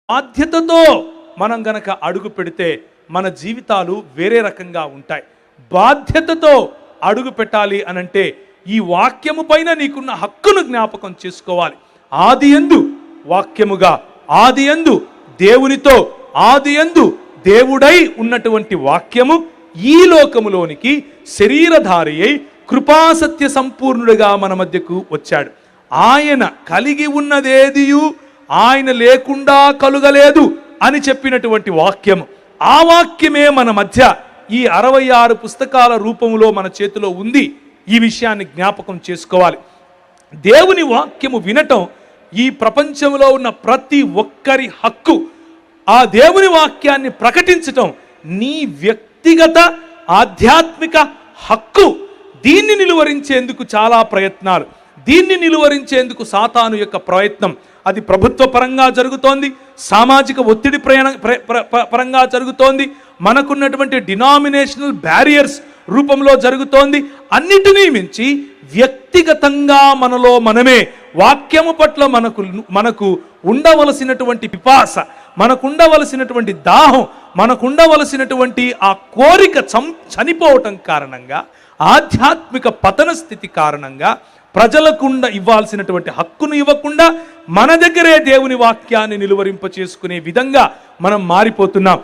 బాధ్యతతో మనం గనక అడుగు పెడితే మన జీవితాలు వేరే రకంగా ఉంటాయి. బాధ్యతతో అడుగు పెట్టాలి అనంటే ఈ వాక్యము పైన నీకున్న హక్కును జ్ఞాపకం చేసుకోవాలి. ఆదియందు వాక్యముగా, ఆదియందు దేవునితో, ఆదియందు దేవుడై ఉన్నటువంటి వాక్యము ఈ లోకములోనికి శరీరధారి అయి కృపాసత్య సంపూర్ణుడిగా మన మధ్యకు వచ్చాడు. ఆయన కలిగి ఉన్నదేదియు ఆయన లేకుండా కలుగలేదు అని చెప్పినటువంటి వాక్యము, ఆ వాక్యమే మన మధ్య ఈ 66 పుస్తకాల రూపంలో మన చేతిలో ఉంది. ఈ విషయాన్ని జ్ఞాపకం చేసుకోవాలి. దేవుని వాక్యము వినటం ఈ ప్రపంచంలో ఉన్న ప్రతి ఒక్కరి హక్కు. ఆ దేవుని వాక్యాన్ని ప్రకటించటం నీ వ్యక్తిగత ఆధ్యాత్మిక హక్కు. దీన్ని నిలువరించేందుకు చాలా ప్రయత్నాలు, దీన్ని నిలువరించేందుకు సాతాను యొక్క ప్రయత్నం అది ప్రభుత్వ పరంగా జరుగుతోంది, సామాజిక ఒత్తిడి పరంగా జరుగుతోంది, మనకున్నటువంటి డినామినేషనల్ బ్యారియర్స్ రూపంలో జరుగుతోంది. అన్నిటినీ మించి వ్యక్తిగతంగా మనలో మనమే వాక్యము పట్ల మనకు ఉండవలసినటువంటి పిపాస, మనకుండవలసినటువంటి దాహం, మనకుండవలసినటువంటి ఆ కోరిక చనిపోవటం కారణంగా, ఆధ్యాత్మిక పతన స్థితి కారణంగా ప్రజలకు ఇవ్వాల్సినటువంటి హక్కును ఇవ్వకుండా మన దగ్గరే దేవుని వాక్యాన్ని నిలువరింప చేసుకునే విధంగా మనం మారిపోతున్నాం.